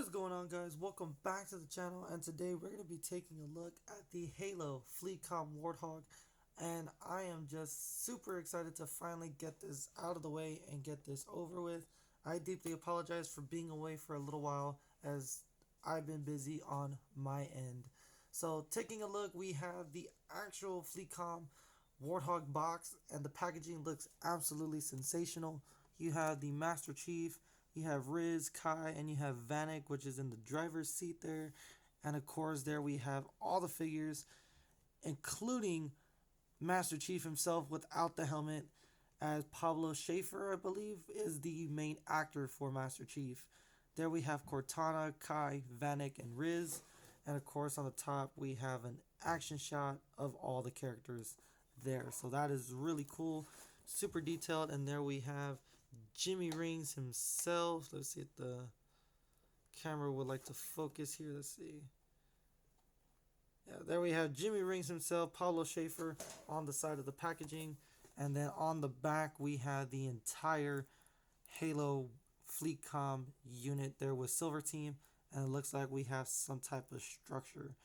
What is going on, guys? Welcome back to the channel, and today we're going to be taking a look at the Halo Fleetcom Warthog, and I am just super excited to finally get this out of the way and get this over with. I deeply apologize for being away for a little while as I've been busy on my end. So taking a look, we have the actual Fleetcom Warthog box, and the packaging looks absolutely sensational. You have the Master Chief, you have Riz, Kai, and you have Vanek, which is in the driver's seat there. And of course, there we have all the figures, including Master Chief himself without the helmet, as Pablo Schaefer, I believe, is the main actor for Master Chief. There we have Cortana, Kai, Vanek, and Riz. And of course, on the top, we have an action shot of all the characters there. So that is really cool, super detailed. And there we have Jimmy Rings himself. Let's see if the camera would like to focus here. Let's see. Yeah, there we have Jimmy Rings himself, Pablo Schaefer on the side of the packaging. And then on the back, we have the entire Halo Fleetcom unit there with Silver Team. And it looks like we have some type of structure.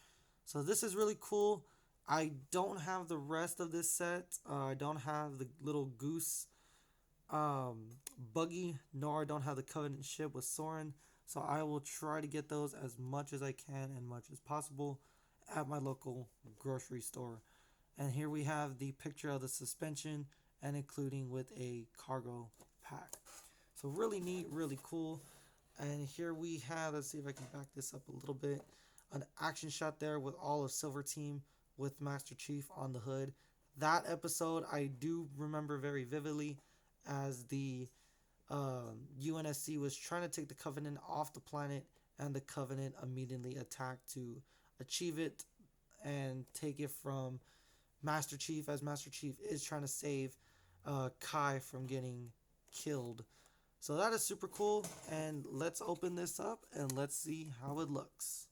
So this is really cool. I don't have the rest of this set. I don't have the little goose buggy, nor I don't have the Covenant ship with Soren. So I will try to get those as much as I can and much as possible at my local grocery store. And here we have the picture of the suspension and including with a cargo pack. So really neat, really cool. And here we have, let's see if I can back this up a little bit, an action shot there with all of Silver Team with Master Chief on the hood. That episode I do remember very vividly, as the UNSC was trying to take the Covenant off the planet, and the Covenant immediately attacked to achieve it and take it from Master Chief, as Master Chief is trying to save Kai from getting killed. So that is super cool, and let's open this up and let's see how it looks.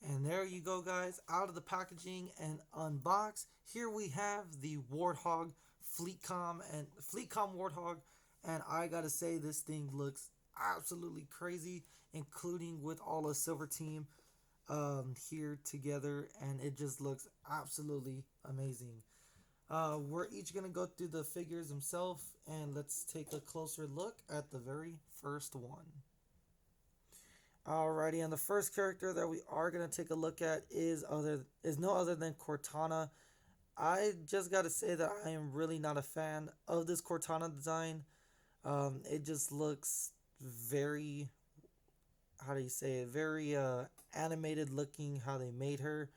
And there you go, guys, out of the packaging and unboxed. Here we have the Warthog Fleetcom Warthog, and I gotta say this thing looks absolutely crazy, including with all the Silver Team here together, and it just looks absolutely amazing. We're each gonna go through the figures themselves, and let's take a closer look at the very first one. Alrighty, and the first character that we are gonna take a look at is no other than Cortana. I just gotta say that I am really not a fan of this Cortana design. It just looks very, how do you say it, very animated looking how they made her.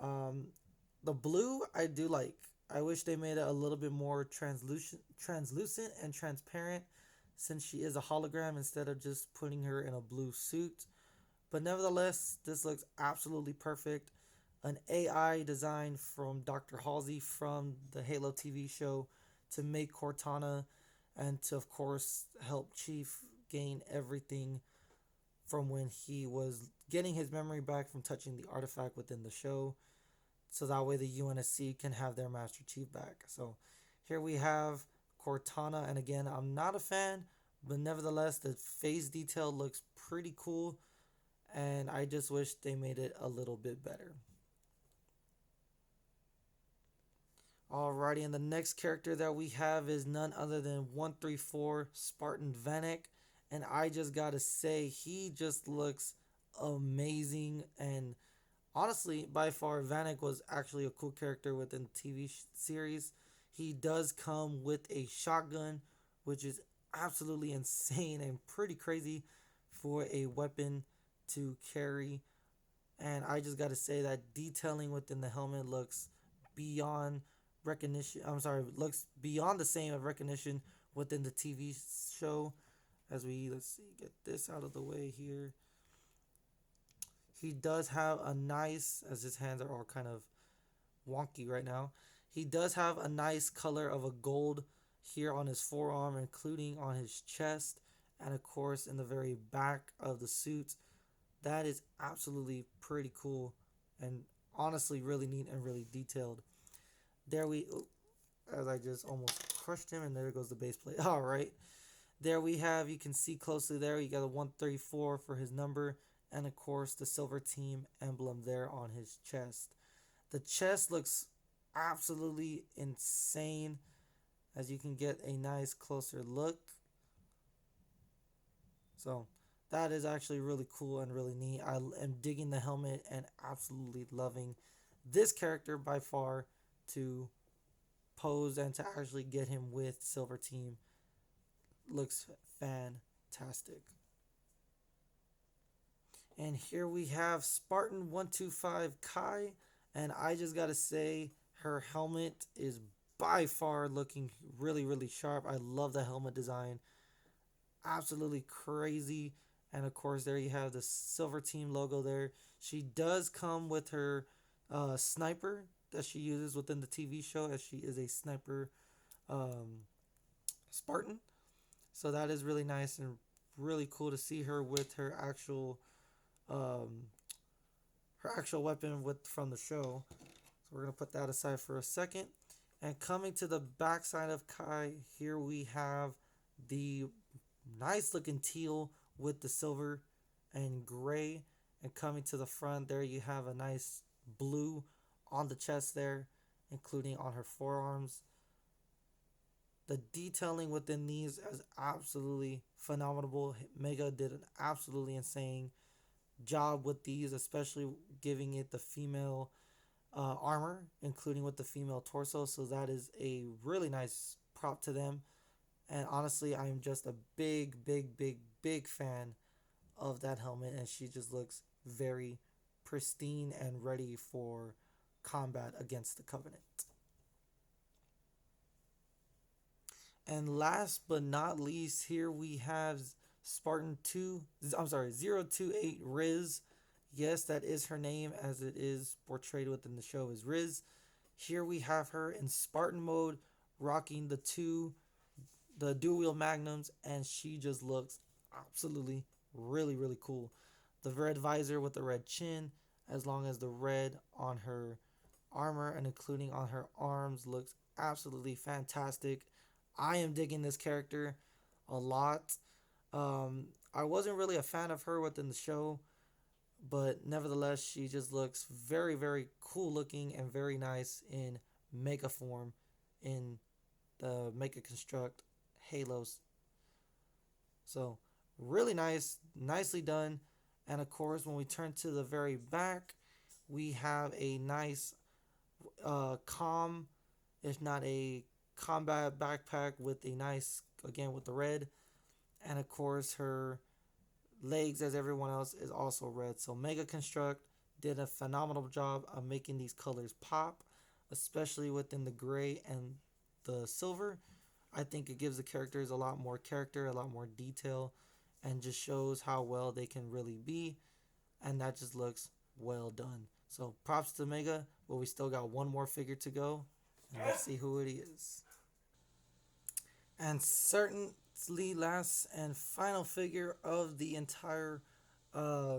The blue I do like. I wish they made it a little bit more translucent and transparent, since she is a hologram instead of just putting her in a blue suit. But nevertheless, this looks absolutely perfect. An AI design from Dr. Halsey from the Halo TV show to make Cortana, and to, of course, help Chief gain everything from when he was getting his memory back from touching the artifact within the show. So that way the UNSC can have their Master Chief back. So here we have Cortana, and again, I'm not a fan, but nevertheless, the face detail looks pretty cool, and I just wish they made it a little bit better. Alrighty, and the next character that we have is none other than 134 Spartan Vanek, and I just gotta say, he just looks amazing. And honestly, by far, Vanek was actually a cool character within the TV series. He does come with a shotgun, which is absolutely insane and pretty crazy for a weapon to carry. And I just got to say that detailing within the helmet looks beyond recognition. I'm sorry, looks beyond the same of recognition within the TV show. As we, let's see, get this out of the way here. He does have a nice, as his hands are all kind of wonky right now, he does have a nice color of a gold here on his forearm, including on his chest, and of course in the very back of the suit. That is absolutely pretty cool, and honestly really neat and really detailed. There we, as I just almost crushed him, and there goes the base plate. All right. There we have, you can see closely there, you got a 134 for his number, and of course the Silver Team emblem there on his chest. The chest looks absolutely insane as you can get a nice closer look. So that is actually really cool and really neat. I am digging the helmet and absolutely loving this character by far to pose and to actually get him with Silver Team. Looks fantastic. And here we have Spartan 125 Kai. And I just got to say, her helmet is by far looking really, really sharp. I love the helmet design. Absolutely crazy. And of course, there you have the Silver Team logo there. She does come with her sniper that she uses within the TV show, as she is a sniper um, Spartan. So that is really nice and really cool to see her with um, her actual weapon with from the show. So we're gonna put that aside for a second. And coming to the backside of Kai, here we have the nice looking teal with the silver and gray. And coming to the front, there you have a nice blue on the chest there, including on her forearms. The detailing within these is absolutely phenomenal. Mega did an absolutely insane job with these, especially giving it the female armor, including with the female torso. So that is a really nice prop to them. And honestly, I'm just a big, big, big, big fan of that helmet. And she just looks very pristine and ready for combat against the Covenant. And last but not least, here we have Spartan 2, I'm sorry, 028 Riz. Yes, that is her name as it is portrayed within the show as Riz. Here we have her in Spartan mode, rocking the dual wheel magnums, and she just looks absolutely really, really cool. The red visor with the red chin, as long as the red on her armor and including on her arms, looks absolutely fantastic. I am digging this character a lot. I wasn't really a fan of her within the show, but nevertheless, she just looks very, very cool looking and very nice in mega form in the Mega Construct Halos. So, really nice, nicely done. And of course, when we turn to the very back, we have a nice if not a combat backpack with a nice, again, with the red. And of course, her legs, as everyone else, is also red. So Mega Construct did a phenomenal job of making these colors pop, especially within the gray and the silver. I think it gives the characters a lot more character, a lot more detail, and just shows how well they can really be. And that just looks well done. So props to Mega, but we still got one more figure to go. And let's see who it is. And certainly last and final figure of the entire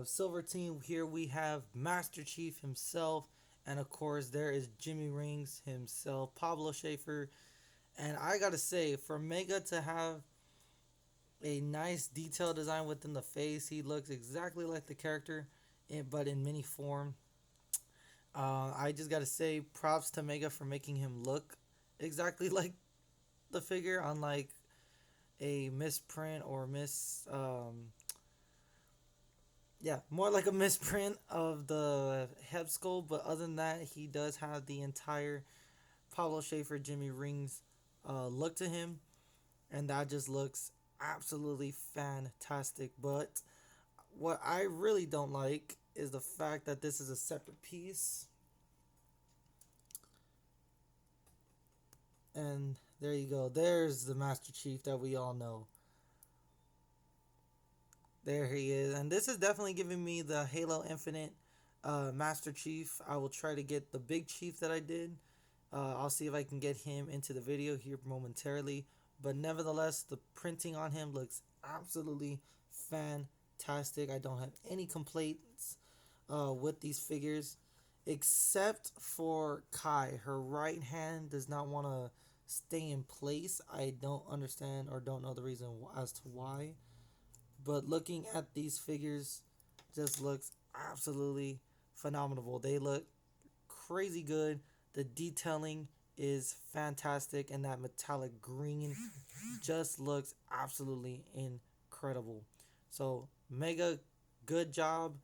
Silver Team, here we have Master Chief himself. And of course, there is Jimmy Rings himself, Pablo Schaefer. And I gotta say, for Mega to have a nice detail design within the face, he looks exactly like the character, but in mini form. I just gotta say, props to Mega for making him look exactly like the figure, unlike a misprint or yeah, more like a misprint of the Heb Skull. But other than that, he does have the entire Pablo Schaefer Jimmy Rings look to him, and that just looks absolutely fantastic. But what I really don't like is the fact that this is a separate piece. And there you go. There's the Master Chief that we all know. There he is. And this is definitely giving me the Halo Infinite Master Chief. I will try to get the big chief that I did. I'll see if I can get him into the video here momentarily. But nevertheless, the printing on him looks absolutely fantastic. I don't have any complaints with these figures, except for Kai. Her right hand does not want to stay in place. I don't understand or don't know the reason as to why. But looking at these figures just looks absolutely phenomenal. They look crazy good. The detailing is fantastic, and that metallic green just looks absolutely incredible. So mega good job,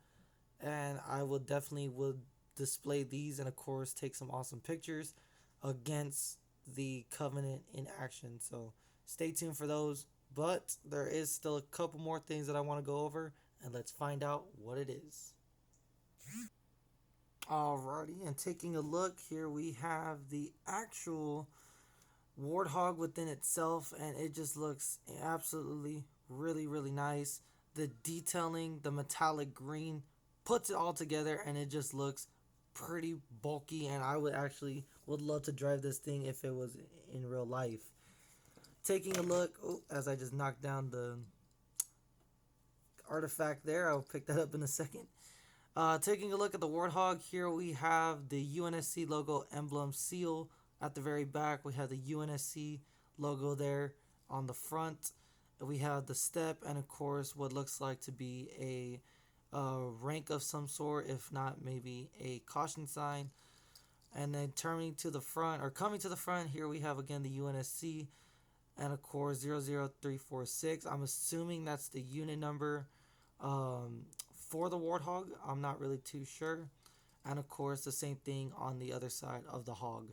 and I will definitely would display these and of course take some awesome pictures against the Covenant in action. So stay tuned for those. But there is still a couple more things that I want to go over, and let's find out what it is. Alrighty, and taking a look here, we have the actual Warthog within itself, and it just looks absolutely really nice. The detailing, the metallic green, puts it all together, and it just looks pretty bulky. And I would actually would love to drive this thing if it was in real life. Taking a look, as I just knocked down the artifact there, I'll pick that up in a second. Taking a look at the Warthog, here we have the UNSC logo emblem seal at the very back. We have the UNSC logo there on the front. We have the step, and of course what looks like to be a rank of some sort, if not maybe a caution sign. And then turning to the front, or coming to the front, here we have again the UNSC, and of course 00346. I'm assuming that's the unit number for the Warthog. I'm not really too sure. And of course the same thing on the other side of the hog.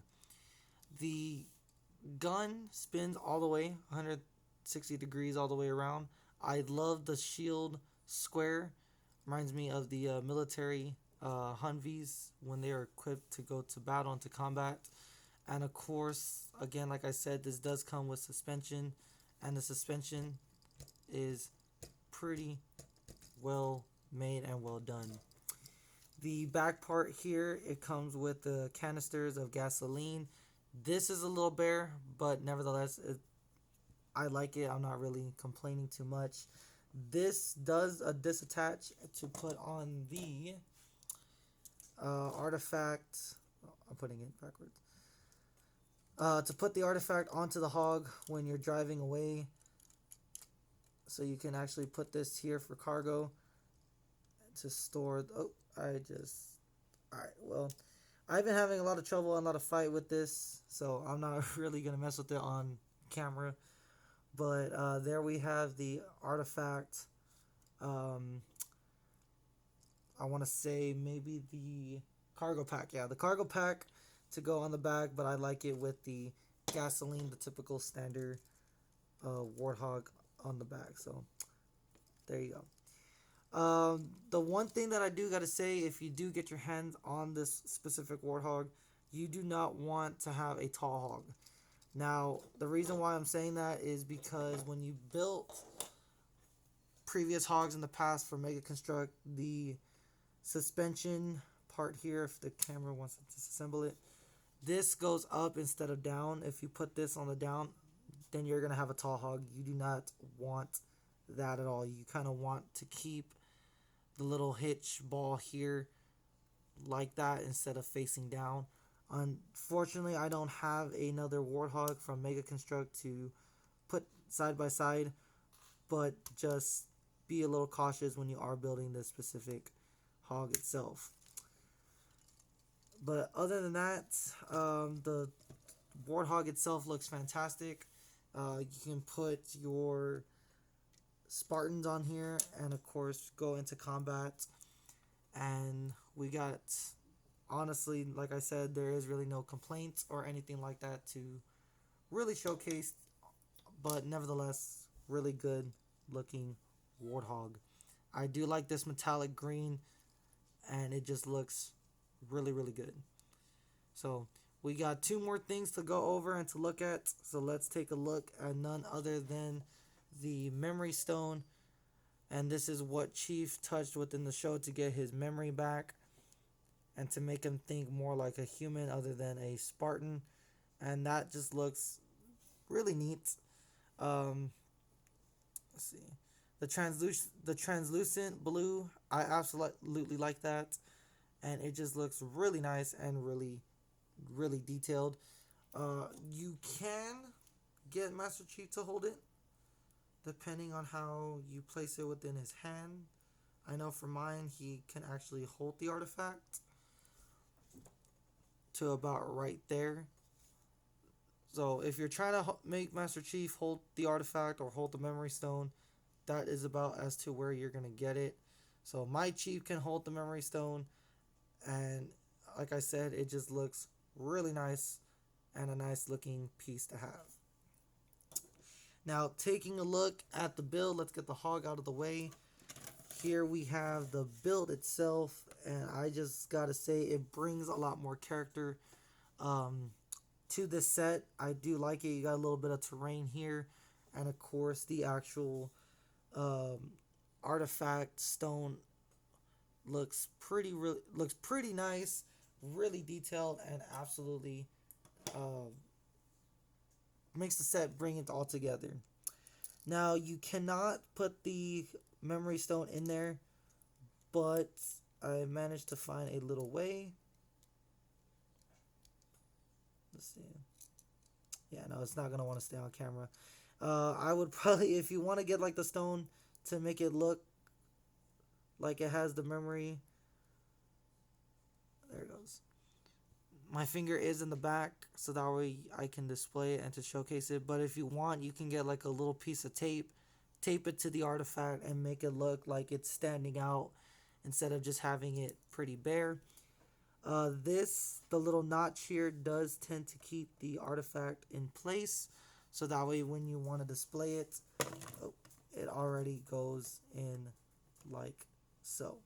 The gun spins all the way 160 degrees all the way around. I love the shield square. Reminds me of the military Humvees when they are equipped to go to battle and to combat. And of course, again, like I said, this does come with suspension, and the suspension is pretty well made and well done. The back part here, it comes with the canisters of gasoline. This is a little bare, but nevertheless, I like it. I'm not really complaining too much. This does disattach to put on the artifact. I'm putting it backwards. To put the artifact onto the hog when you're driving away. So you can actually put this here for cargo to store. Alright, well, I've been having a lot of trouble and a lot of fight with this, so I'm not really going to mess with it on camera. But there we have the artifact. I want to say maybe the cargo pack. Yeah, the cargo pack to go on the back, but I like it with the gasoline, the typical standard Warthog on the back. So there you go. The one thing that I do got to say, if you do get your hands on this specific Warthog, you do not want to have a tall hog. Now, the reason why I'm saying that is because when you built previous hogs in the past for Mega Construct, the suspension part here, if the camera wants to disassemble it, this goes up instead of down. If you put this on the down, then you're going to have a tall hog. You do not want that at all. You kind of want to keep the little hitch ball here like that instead of facing down. Unfortunately, I don't have another Warthog from Mega Construct to put side by side, but just be a little cautious when you are building this specific hog itself. But other than that, the Warthog itself looks fantastic. You can put your Spartans on here and of course go into combat. And we got, honestly, like I said, there is really no complaints or anything like that to really showcase, but nevertheless, really good looking Warthog. I do like this metallic green, and it just looks really good. So we got two more things to go over and to look at. So let's take a look at none other than the memory stone. And this is what Chief touched within the show to get his memory back and to make him think more like a human other than a Spartan. And that just looks really neat. Let's see. The translucent blue, I absolutely like that. And it just looks really nice and really detailed. You can get Master Chief to hold it depending on how you place it within his hand. I know for mine, he can actually hold the artifact to about right there. So if you're trying to make Master Chief hold the artifact or hold the memory stone, that is about as to where you're going to get it. So my Chief can hold the memory stone, and like I said, it just looks really nice and a nice looking piece to have. Now, taking a look at the build, let's get the hog out of the way. Here we have the build itself, and I just gotta say it brings a lot more character to this set. I do like it. You got a little bit of terrain here, and of course the actual artifact stone looks pretty nice, really detailed, and absolutely makes the set bring it all together. Now you cannot put the memory stone in there, but I managed to find a little way. Let's see. Yeah, no, it's not gonna want to stay on camera. I would probably, if you want to get like the stone to make it look like it has the memory. There it goes. My finger is in the back, so that way I can display it and to showcase it. But if you want, you can get like a little piece of tape it to the artifact and make it look like it's standing out instead of just having it pretty bare. The little notch here does tend to keep the artifact in place, so that way when you want to display it, it already goes in like so.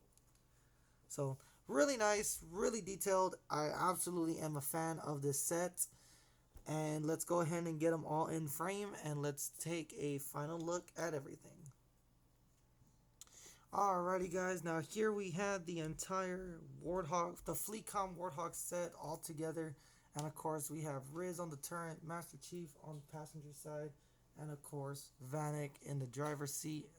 So really nice, really detailed. I absolutely am a fan of this set. And let's go ahead and get them all in frame, and let's take a final look at everything. Alrighty guys, now here we have the entire Warthog, the Fleetcom Warthog set all together. And of course we have Riz on the turret, Master Chief on the passenger side, and of course Vanek in the driver's seat.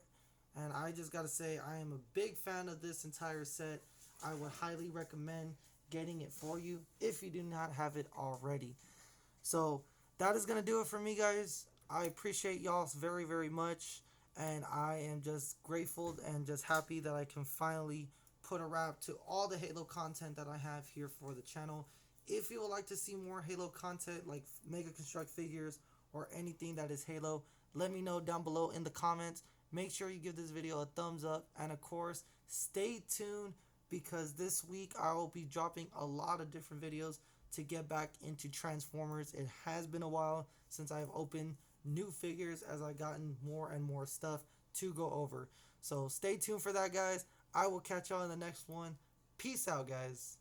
And I just gotta say, I am a big fan of this entire set. I would highly recommend getting it for you if you do not have it already. So that is going to do it for me, guys. I appreciate y'all very, very much. And I am just grateful and just happy that I can finally put a wrap to all the Halo content that I have here for the channel. If you would like to see more Halo content like Mega Construct figures or anything that is Halo, let me know down below in the comments. Make sure you give this video a thumbs up. And of course, stay tuned because this week I will be dropping a lot of different videos to get back into Transformers. It has been a while since I've opened new figures as I've gotten more and more stuff to go over. So stay tuned for that, guys. I will catch y'all in the next one. Peace out, guys.